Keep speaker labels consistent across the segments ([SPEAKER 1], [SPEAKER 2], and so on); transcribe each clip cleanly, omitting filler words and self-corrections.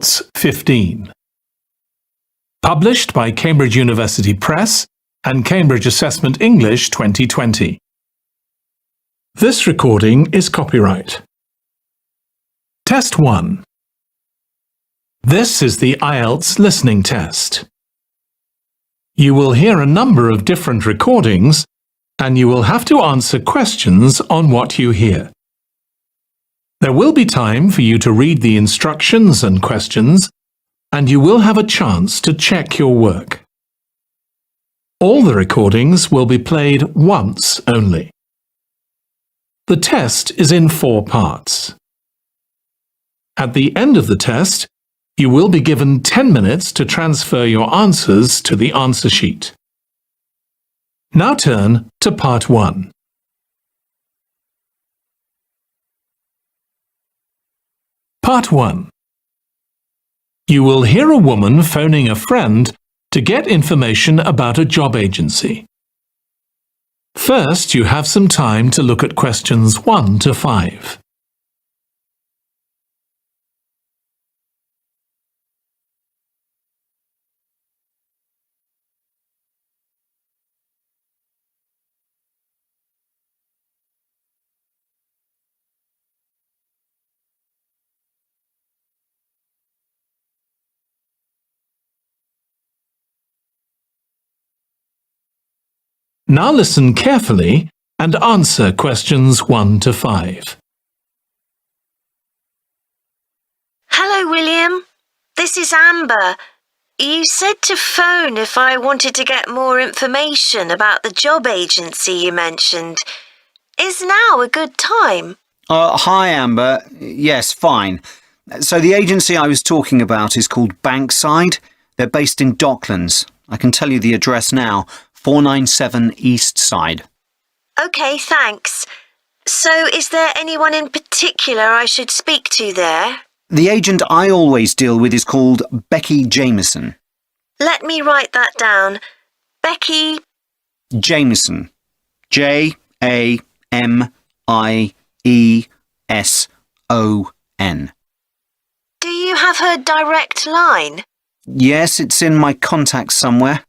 [SPEAKER 1] IELTS 15. Published by Cambridge University Press and Cambridge Assessment English 2020. This recording is copyright. Test 1. This is the IELTS listening test. You will hear a number of different recordings and you will have to answer questions on what you hear. There will be time for you to read the instructions and questions, and you will have a chance to check your work. All the recordings will be played once only. The test is in 4 parts. At the end of the test, you will be given 10 minutes to transfer your answers to the answer sheet. Now turn to Part 1. Part 1. You will hear a woman phoning a friend to get information about a job agency. First, you have some time to look at questions 1 to 5. Now listen carefully and answer questions 1 to 5.
[SPEAKER 2] Hello, William. This is Amber. You said to phone if I wanted to get more information about the job agency you mentioned. Is now a good time?
[SPEAKER 3] Hi, Amber. Yes, fine. So the agency I was talking about is called Bankside. They're based in Docklands. I can tell you the address now. 497 East Side.
[SPEAKER 2] OK, thanks. So is there anyone in particular I should speak to there?
[SPEAKER 3] The agent I always deal with is called Becky Jameson.
[SPEAKER 2] Let me write that down. Becky
[SPEAKER 3] Jameson. Jameson.
[SPEAKER 2] Do you have her direct line?
[SPEAKER 3] Yes, it's in my contacts somewhere.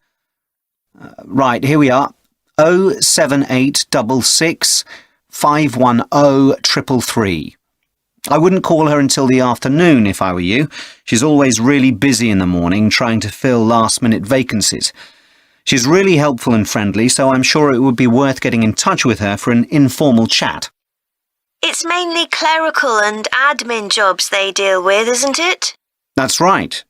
[SPEAKER 3] Right, here we are. 07866 510 333. I wouldn't call her until the afternoon if I were you. She's always really busy in the morning trying to fill last-minute vacancies. She's really helpful and friendly, so I'm sure it would be worth getting in touch with her for an informal chat.
[SPEAKER 2] It's mainly clerical and admin jobs they deal with, isn't it?
[SPEAKER 3] That's right.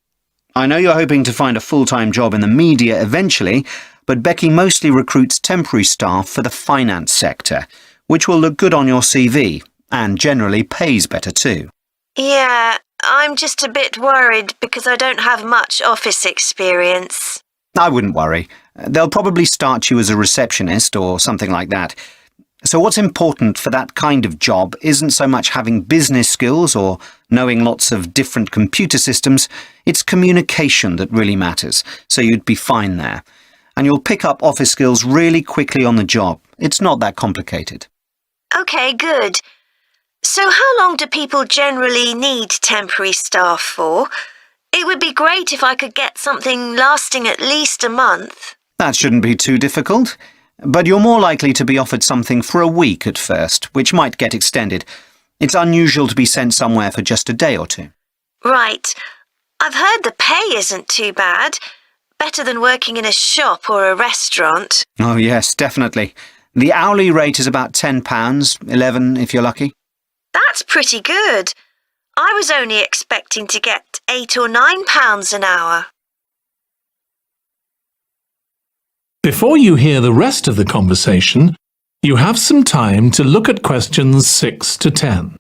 [SPEAKER 3] I know you're hoping to find a full-time job in the media eventually, but Becky mostly recruits temporary staff for the finance sector, which will look good on your CV and generally pays better too.
[SPEAKER 2] Yeah, I'm just a bit worried because I don't have much office experience.
[SPEAKER 3] I wouldn't worry. They'll probably start you as a receptionist or something like that. So what's important for that kind of job isn't so much having business skills or knowing lots of different computer systems, it's communication that really matters, so you'd be fine there. And you'll pick up office skills really quickly on the job. It's not that complicated.
[SPEAKER 2] OK, good. So how long do people generally need temporary staff for? It would be great if I could get something lasting at least a month.
[SPEAKER 3] That shouldn't be too difficult. But you're more likely to be offered something for a week at first, which might get extended. It's unusual to be sent somewhere for just a day or two.
[SPEAKER 2] Right. I've heard the pay isn't too bad. Better than working in a shop or a restaurant.
[SPEAKER 3] Oh yes, definitely. The hourly rate is about £10, $11 if you're lucky.
[SPEAKER 2] That's pretty good. I was only expecting to get £8 or £9 an hour.
[SPEAKER 1] Before you hear the rest of the conversation, you have some time to look at questions 6 to 10.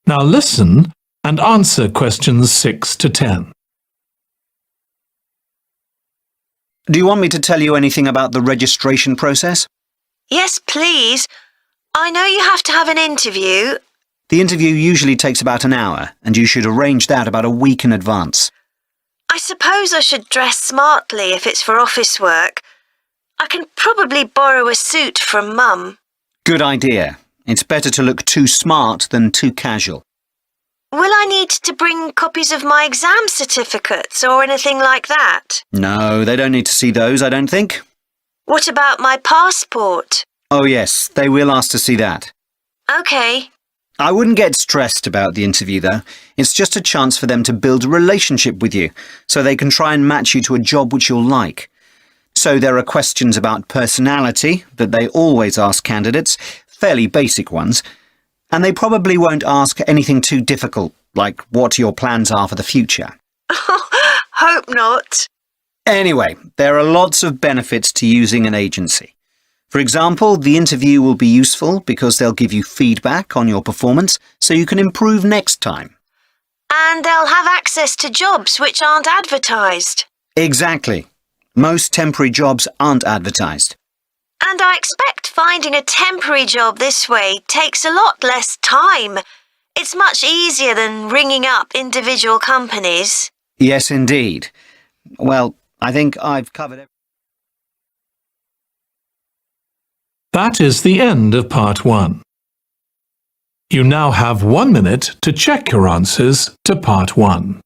[SPEAKER 1] Now listen and answer questions 6 to 10.
[SPEAKER 3] Do you want me to tell you anything about the registration process?
[SPEAKER 2] Yes, please. I know you have to have an interview.
[SPEAKER 3] The interview usually takes about an hour, and you should arrange that about a week in advance.
[SPEAKER 2] I suppose I should dress smartly if it's for office work. I can probably borrow a suit from Mum.
[SPEAKER 3] Good idea. It's better to look too smart than too casual.
[SPEAKER 2] Will I need to bring copies of my exam certificates or anything like that?
[SPEAKER 3] No, they don't need to see those, I don't think.
[SPEAKER 2] What about my passport?
[SPEAKER 3] Oh yes, they will ask to see that.
[SPEAKER 2] OK.
[SPEAKER 3] I wouldn't get stressed about the interview, though. It's just a chance for them to build a relationship with you, so they can try and match you to a job which you'll like. So there are questions about personality that they always ask candidates, fairly basic ones, and they probably won't ask anything too difficult, like what your plans are for the future.
[SPEAKER 2] Hope not.
[SPEAKER 3] Anyway, there are lots of benefits to using an agency. For example, the interview will be useful because they'll give you feedback on your performance so you can improve next time.
[SPEAKER 2] And they'll have access to jobs which aren't advertised.
[SPEAKER 3] Exactly. Most temporary jobs aren't advertised.
[SPEAKER 2] And I expect finding a temporary job this way takes a lot less time. It's much easier than ringing up individual companies.
[SPEAKER 3] Yes, indeed. Well, I think I've covered everything.
[SPEAKER 1] That is the end of part 1. You now have 1 minute to check your answers to part 1.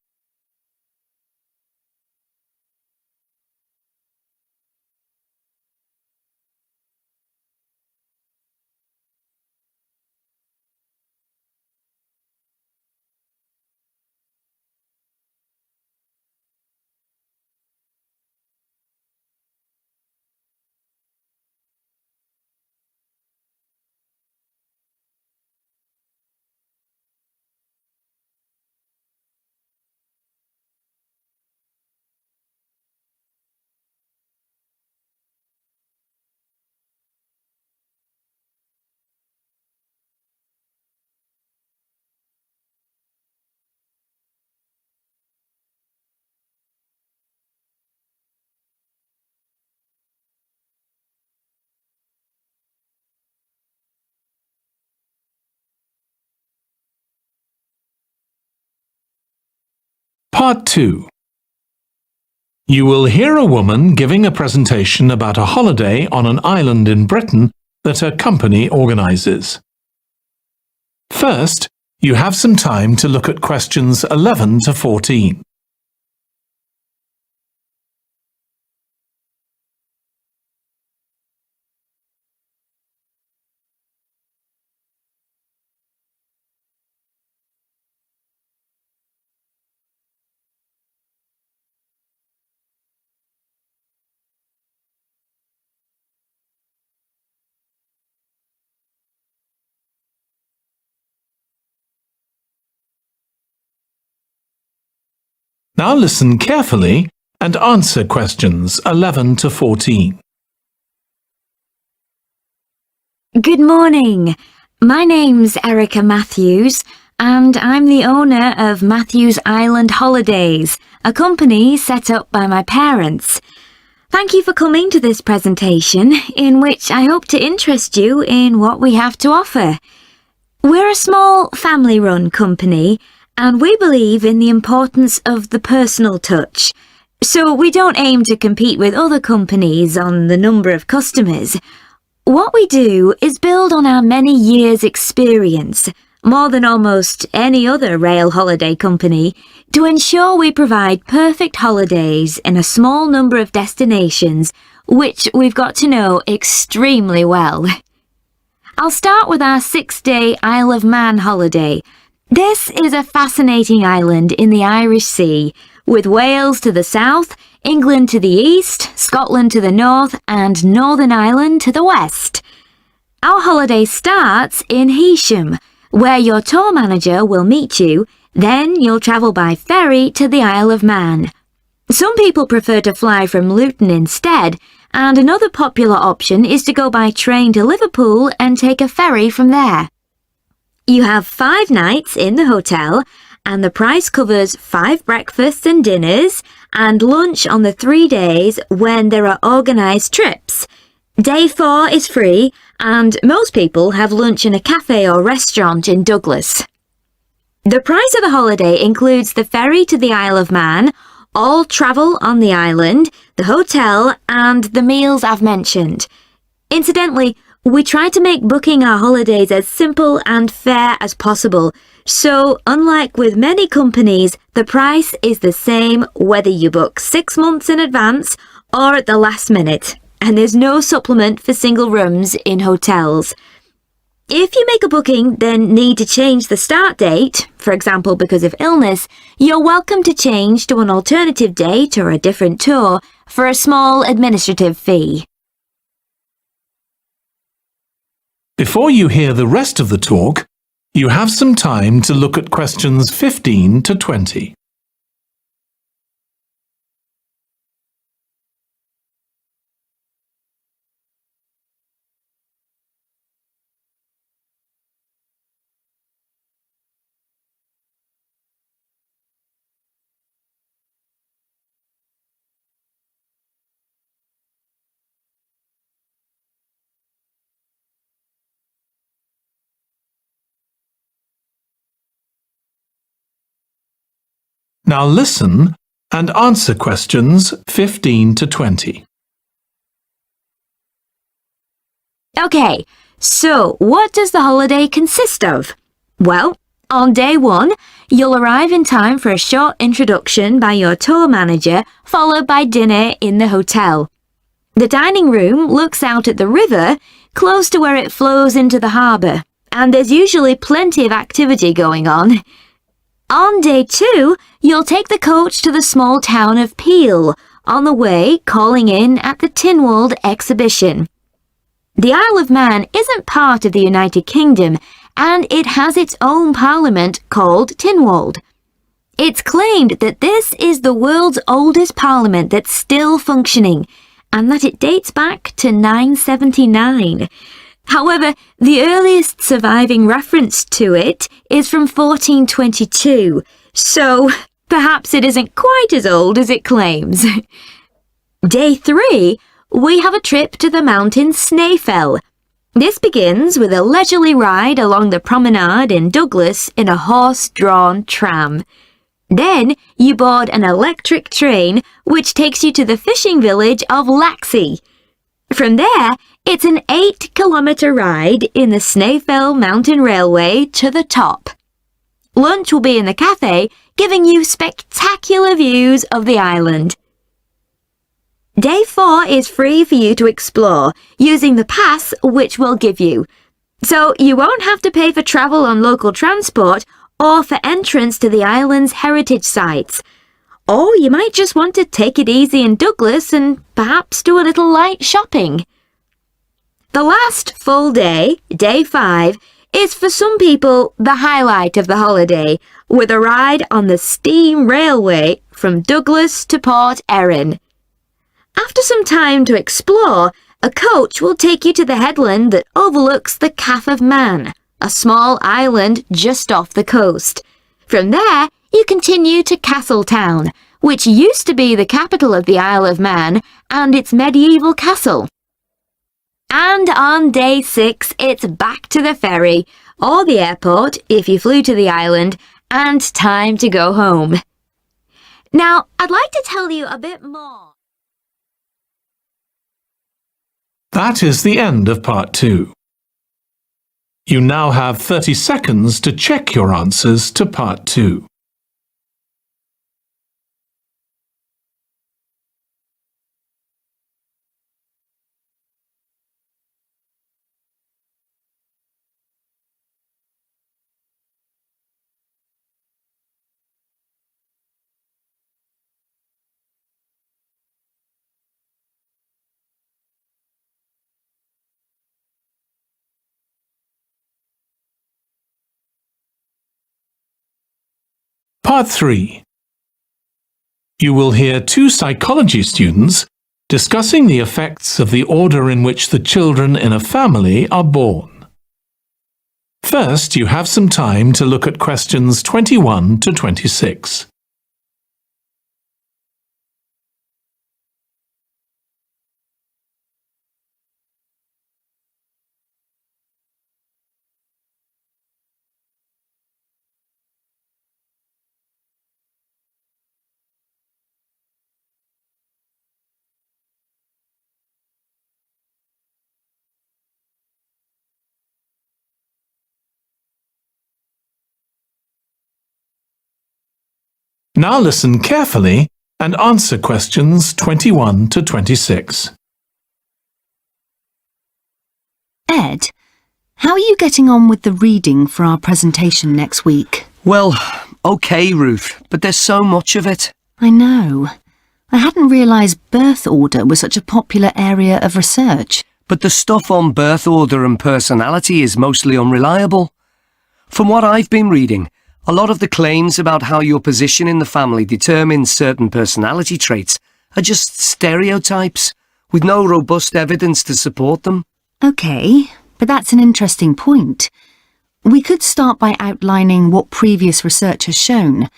[SPEAKER 1] Part 2. You will hear a woman giving a presentation about a holiday on an island in Britain that her company organises. First, you have some time to look at questions 11 to 14. Now listen carefully and answer questions 11 to 14.
[SPEAKER 4] Good morning. My name's Erica Matthews and I'm the owner of Matthews Island Holidays, a company set up by my parents. Thank you for coming to this presentation in which I hope to interest you in what we have to offer. We're a small family-run company and we believe in the importance of the personal touch. So we don't aim to compete with other companies on the number of customers. What we do is build on our many years' experience, more than almost any other rail holiday company, to ensure we provide perfect holidays in a small number of destinations, which we've got to know extremely well. I'll start with our 6-day Isle of Man holiday. This is a fascinating island in the Irish Sea, with Wales to the south, England to the east, Scotland to the north, and Northern Ireland to the west. Our holiday starts in Heysham, where your tour manager will meet you, then you'll travel by ferry to the Isle of Man. Some people prefer to fly from Luton instead, and another popular option is to go by train to Liverpool and take a ferry from there. You have 5 nights in the hotel, and the price covers 5 breakfasts and dinners, and lunch on the 3 days when there are organised trips. Day 4 is free, and most people have lunch in a cafe or restaurant in Douglas. The price of the holiday includes the ferry to the Isle of Man, all travel on the island, the hotel, and the meals I've mentioned. Incidentally, we try to make booking our holidays as simple and fair as possible, so unlike with many companies, the price is the same whether you book 6 months in advance or at the last minute, and there's no supplement for single rooms in hotels. If you make a booking, then need to change the start date, for example because of illness, you're welcome to change to an alternative date or a different tour for a small administrative fee.
[SPEAKER 1] Before you hear the rest of the talk, you have some time to look at questions 15 to 20. Now listen and answer questions 15 to 20.
[SPEAKER 4] Okay, so what does the holiday consist of? Well, on day 1, you'll arrive in time for a short introduction by your tour manager, followed by dinner in the hotel. The dining room looks out at the river, close to where it flows into the harbour, and there's usually plenty of activity going on. On day 2, you'll take the coach to the small town of Peel, on the way calling in at the Tynwald exhibition. The Isle of Man isn't part of the United Kingdom, and it has its own parliament called Tynwald. It's claimed that this is the world's oldest parliament that's still functioning, and that it dates back to 979. However, the earliest surviving reference to it is from 1422, so perhaps it isn't quite as old as it claims. Day 3, we have a trip to the mountain Snaefell. This begins with a leisurely ride along the promenade in Douglas in a horse-drawn tram. Then you board an electric train which takes you to the fishing village of Laxey. From there, it's an 8-kilometre ride in the Snaefell Mountain Railway to the top. Lunch will be in the cafe, giving you spectacular views of the island. Day 4 is free for you to explore, using the pass which we'll give you. So you won't have to pay for travel on local transport or for entrance to the island's heritage sites. Or you might just want to take it easy in Douglas and perhaps do a little light shopping. The last full day, day 5, is for some people the highlight of the holiday, with a ride on the steam railway from Douglas to Port Erin. After some time to explore, a coach will take you to the headland that overlooks the Calf of Man, a small island just off the coast. From there, you continue to Castletown, which used to be the capital of the Isle of Man and its medieval castle. And on day 6, it's back to the ferry, or the airport if you flew to the island, and time to go home. Now, I'd like to tell you a bit more.
[SPEAKER 1] That is the end of part 2. You now have 30 seconds to check your answers to part 2. Part 3. You will hear 2 psychology students discussing the effects of the order in which the children in a family are born. First, you have some time to look at questions 21 to 26. Now listen carefully and answer questions 21 to 26.
[SPEAKER 5] Ed, how are you getting on with the reading for our presentation next week?
[SPEAKER 6] Well, okay, Ruth, but there's so much of it.
[SPEAKER 5] I know. I hadn't realised birth order was such a popular area of research.
[SPEAKER 6] But the stuff on birth order and personality is mostly unreliable. From what I've been reading, a lot of the claims about how your position in the family determines certain personality traits are just stereotypes, with no robust evidence to support them.
[SPEAKER 5] OK, but that's an interesting point. We could start by outlining what previous research has shown.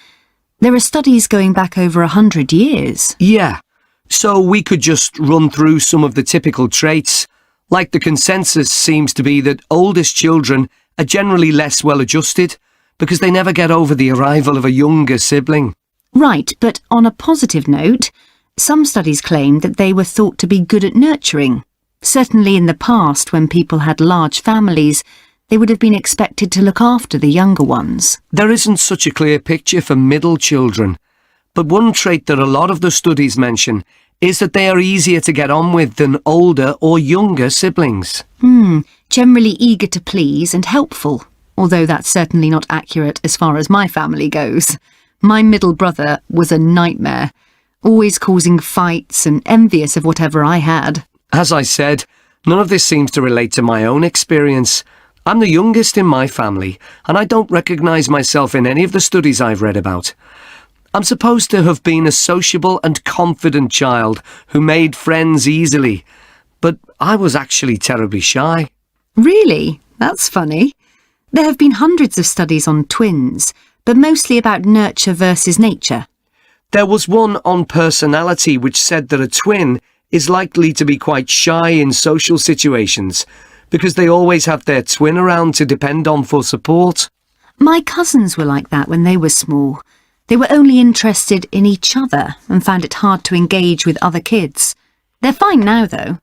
[SPEAKER 5] There are studies going back over 100 years.
[SPEAKER 6] Yeah, so we could just run through some of the typical traits. Like the consensus seems to be that oldest children are generally less well-adjusted because they never get over the arrival of a younger sibling.
[SPEAKER 5] Right, but on a positive note, some studies claim that they were thought to be good at nurturing. Certainly in the past, when people had large families, they would have been expected to look after the younger ones.
[SPEAKER 6] There isn't such a clear picture for middle children, but one trait that a lot of the studies mention is that they are easier to get on with than older or younger siblings.
[SPEAKER 5] Generally eager to please and helpful, although that's certainly not accurate as far as my family goes. My middle brother was a nightmare, always causing fights and envious of whatever I had.
[SPEAKER 6] As I said, none of this seems to relate to my own experience. I'm the youngest in my family, and I don't recognise myself in any of the studies I've read about. I'm supposed to have been a sociable and confident child who made friends easily, but I was actually terribly shy.
[SPEAKER 5] Really? That's funny. There have been hundreds of studies on twins, but mostly about nurture versus nature.
[SPEAKER 6] There was one on personality which said that a twin is likely to be quite shy in social situations because they always have their twin around to depend on for support.
[SPEAKER 5] My cousins were like that when they were small. They were only interested in each other and found it hard to engage with other kids. They're fine now, though.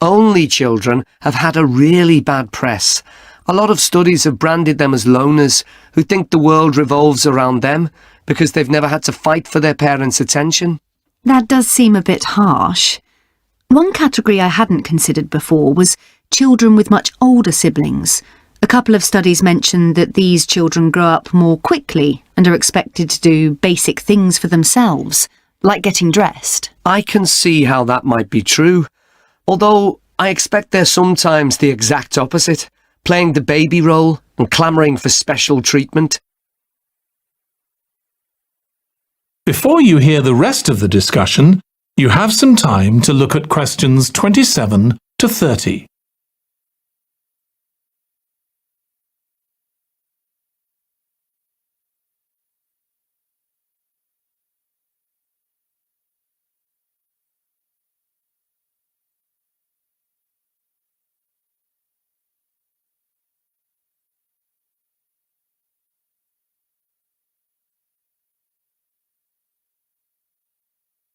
[SPEAKER 6] Only children have had a really bad press. A lot of studies have branded them as loners who think the world revolves around them because they've never had to fight for their parents' attention.
[SPEAKER 5] That does seem a bit harsh. One category I hadn't considered before was children with much older siblings. A couple of studies mentioned that these children grow up more quickly and are expected to do basic things for themselves, like getting dressed.
[SPEAKER 6] I can see how that might be true, although I expect they're sometimes the exact opposite, playing the baby role and clamouring for special treatment.
[SPEAKER 1] Before you hear the rest of the discussion, you have some time to look at questions 27 to 30.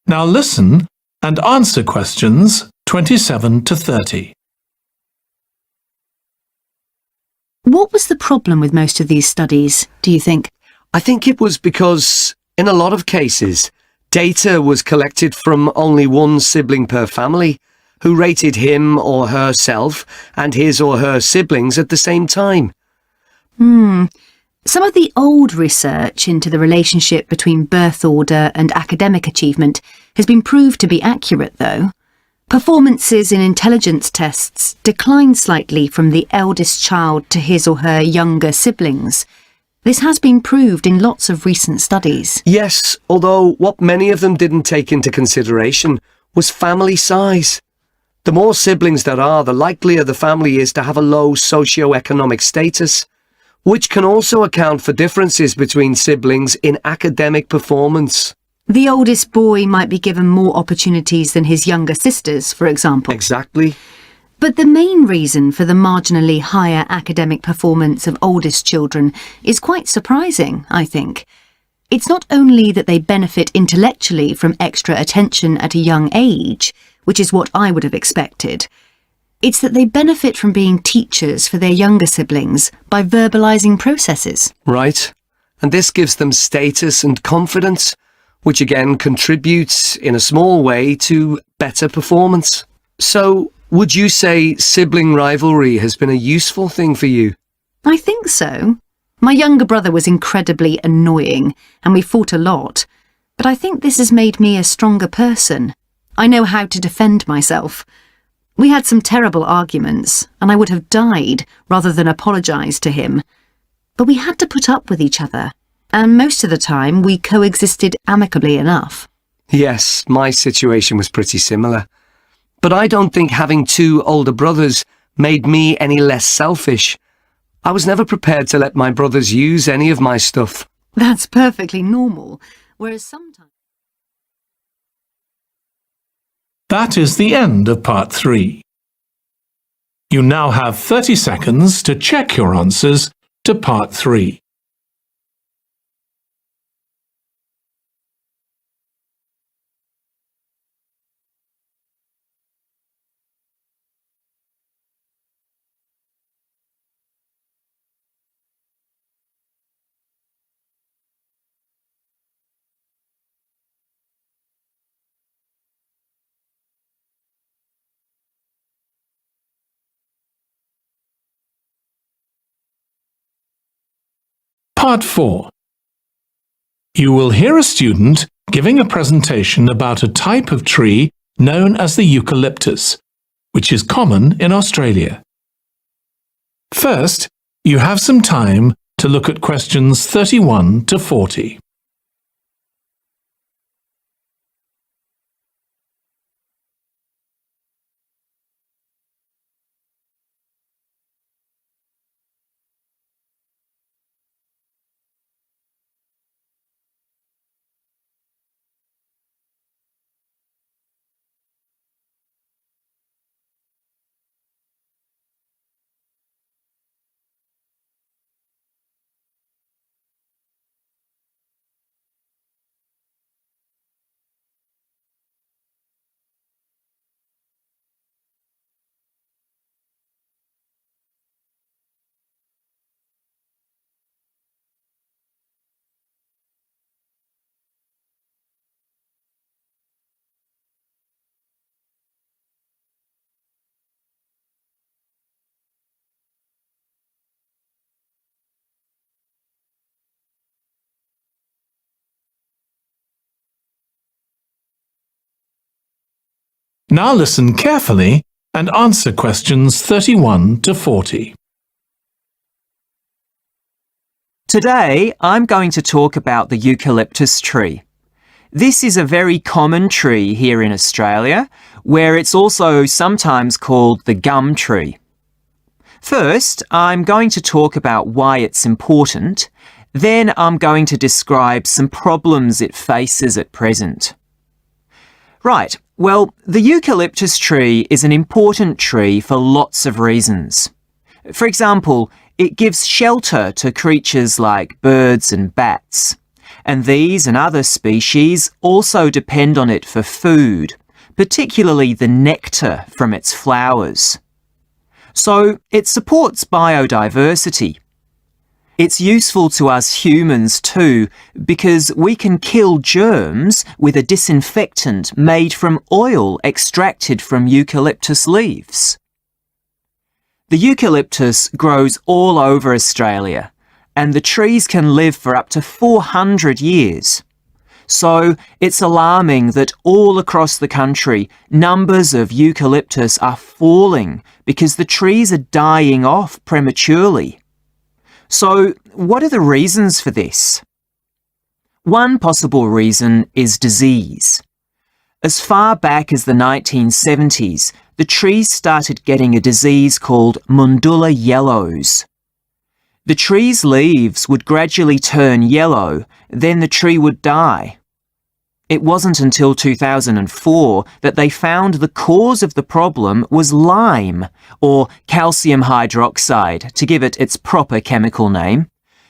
[SPEAKER 1] Now listen and answer questions 27 to 30.
[SPEAKER 5] What was the problem with most of these studies, do you think?
[SPEAKER 6] I think it was because, in a lot of cases, data was collected from only one sibling per family, who rated him or herself and his or her siblings at the same time.
[SPEAKER 5] Some of the old research into the relationship between birth order and academic achievement has been proved to be accurate, though. Performances in intelligence tests declined slightly from the eldest child to his or her younger siblings. This has been proved in lots of recent studies.
[SPEAKER 6] Yes, although what many of them didn't take into consideration was family size. The more siblings there are, the likelier the family is to have a low socio-economic status, which can also account for differences between siblings in academic performance.
[SPEAKER 5] The oldest boy might be given more opportunities than his younger sisters, for example.
[SPEAKER 6] Exactly.
[SPEAKER 5] But the main reason for the marginally higher academic performance of oldest children is quite surprising, I think. It's not only that they benefit intellectually from extra attention at a young age, which is what I would have expected. It's that they benefit from being teachers for their younger siblings by verbalising processes.
[SPEAKER 6] Right. and this gives them status and confidence, which again contributes in a small way to better performance. So, would you say sibling rivalry has been a useful thing for you?
[SPEAKER 5] I think so. My younger brother was incredibly annoying, and we fought a lot, but I think this has made me a stronger person. I know how to defend myself. We had some terrible arguments, and I would have died rather than apologise to him. But we had to put up with each other, and most of the time we coexisted amicably enough.
[SPEAKER 6] Yes, my situation was pretty similar. But I don't think having two older brothers made me any less selfish. I was never prepared to let my brothers use any of my stuff.
[SPEAKER 5] That's perfectly normal, whereas sometimes...
[SPEAKER 1] That is the end of part 3. You now have 30 seconds to check your answers to part 3. Part 4. You will hear a student giving a presentation about a type of tree known as the eucalyptus, which is common in Australia. First, you have some time to look at questions 31 to 40. Now listen carefully and answer questions 31 to 40.
[SPEAKER 7] Today, I'm going to talk about the eucalyptus tree. This is a very common tree here in Australia, where it's also sometimes called the gum tree. First, I'm going to talk about why it's important. Then I'm going to describe some problems it faces at present. Right, well, the eucalyptus tree is an important tree for lots of reasons. For example, it gives shelter to creatures like birds and bats, and these and other species also depend on it for food, particularly the nectar from its flowers. So it supports biodiversity. It's useful to us humans too, because we can kill germs with a disinfectant made from oil extracted from eucalyptus leaves. The eucalyptus grows all over Australia, and the trees can live for up to 400 years. So it's alarming that all across the country, numbers of eucalyptus are falling because the trees are dying off prematurely. So, what are the reasons for this? One possible reason is disease. As far back as the 1970s, the trees started getting a disease called Mundula yellows. The tree's leaves would gradually turn yellow, then the tree would die. It wasn't until 2004 that they found the cause of the problem was lime, or calcium hydroxide, to give it its proper chemical name,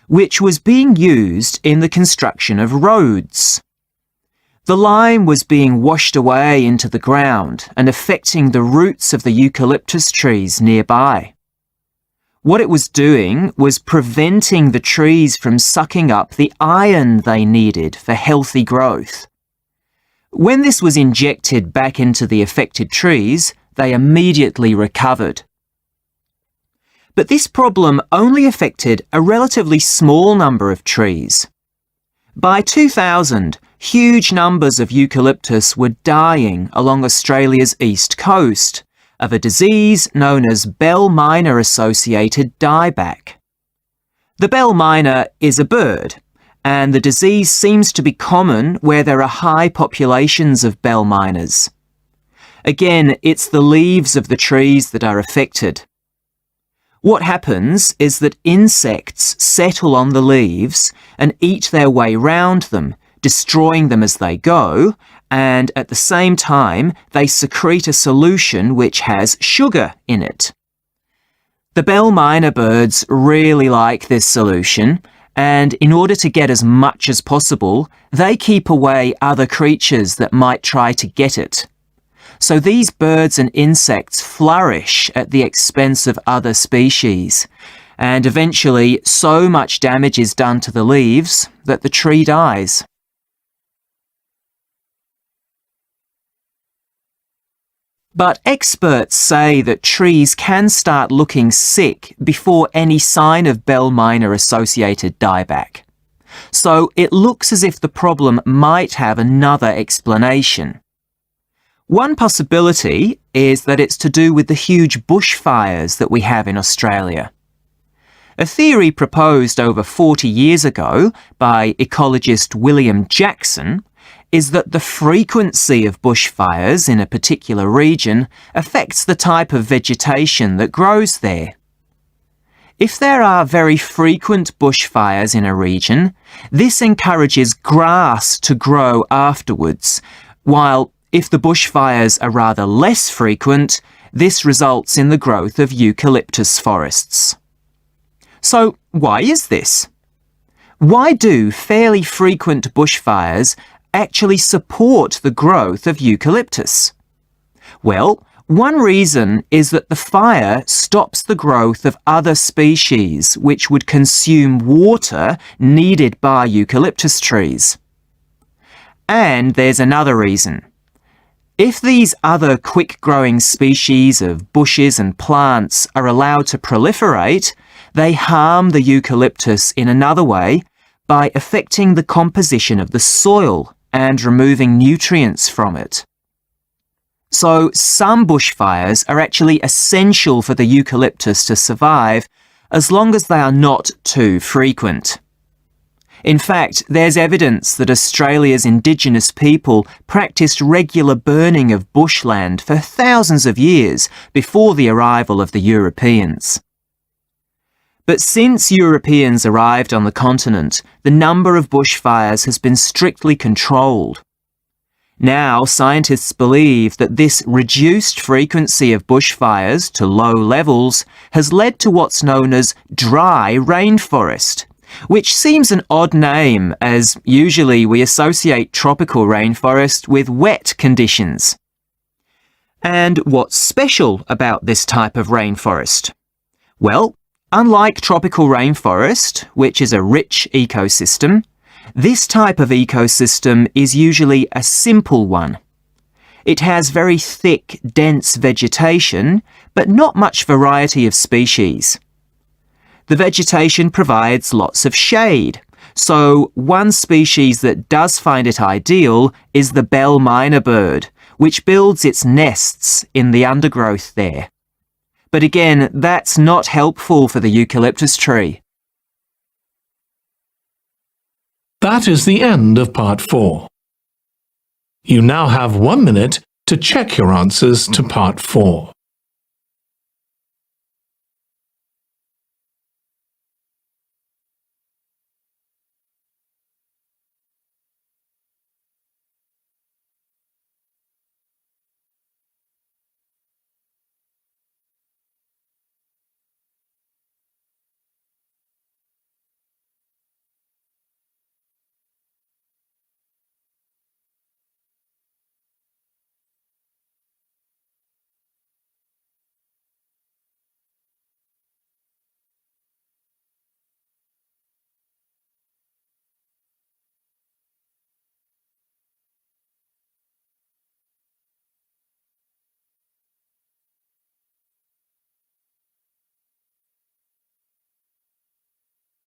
[SPEAKER 7] which was being used in the construction of roads. The lime was being washed away into the ground and affecting the roots of the eucalyptus trees nearby. What it was doing was preventing the trees from sucking up the iron they needed for healthy growth. When this was injected back into the affected trees, they immediately recovered. But this problem only affected a relatively small number of trees. By 2000, huge numbers of eucalyptus were dying along Australia's east coast of a disease known as bell miner-associated dieback. The bell miner is a bird, and the disease seems to be common where there are high populations of bell miners. Again, it's the leaves of the trees that are affected. What happens is that insects settle on the leaves and eat their way round them, destroying them as they go, and at the same time they secrete a solution which has sugar in it. The bell miner birds really like this solution, and in order to get as much as possible, they keep away other creatures that might try to get it. So these birds and insects flourish at the expense of other species, and eventually so much damage is done to the leaves that the tree dies. But experts say that trees can start looking sick before any sign of bell miner-associated dieback. So it looks as if the problem might have another explanation. One possibility is that it's to do with the huge bushfires that we have in Australia. A theory proposed over 40 years ago by ecologist William Jackson is that the frequency of bushfires in a particular region affects the type of vegetation that grows there. If there are very frequent bushfires in a region, this encourages grass to grow afterwards, while if the bushfires are rather less frequent, this results in the growth of eucalyptus forests. So why is this? Why do fairly frequent bushfires actually support the growth of eucalyptus? Well, one reason is that the fire stops the growth of other species which would consume water needed by eucalyptus trees. And there's another reason. If these other quick-growing species of bushes and plants are allowed to proliferate, they harm the eucalyptus in another way by affecting the composition of the soil and removing nutrients from it. So some bushfires are actually essential for the eucalyptus to survive as long as they are not too frequent. In fact, there's evidence that Australia's Indigenous people practiced regular burning of bushland for thousands of years before the arrival of the Europeans. But since Europeans arrived on the continent, the number of bushfires has been strictly controlled. Now, scientists believe that this reduced frequency of bushfires to low levels has led to what's known as dry rainforest, which seems an odd name as usually we associate tropical rainforest with wet conditions. And what's special about this type of rainforest? Well, unlike tropical rainforest, which is a rich ecosystem, this type of ecosystem is usually a simple one. It has very thick, dense vegetation, but not much variety of species. The vegetation provides lots of shade, so one species that does find it ideal is the bell miner bird, which builds its nests in the undergrowth there. But again, that's not helpful for the eucalyptus tree.
[SPEAKER 1] That is the end of part 4. You now have 1 minute to check your answers to part 4.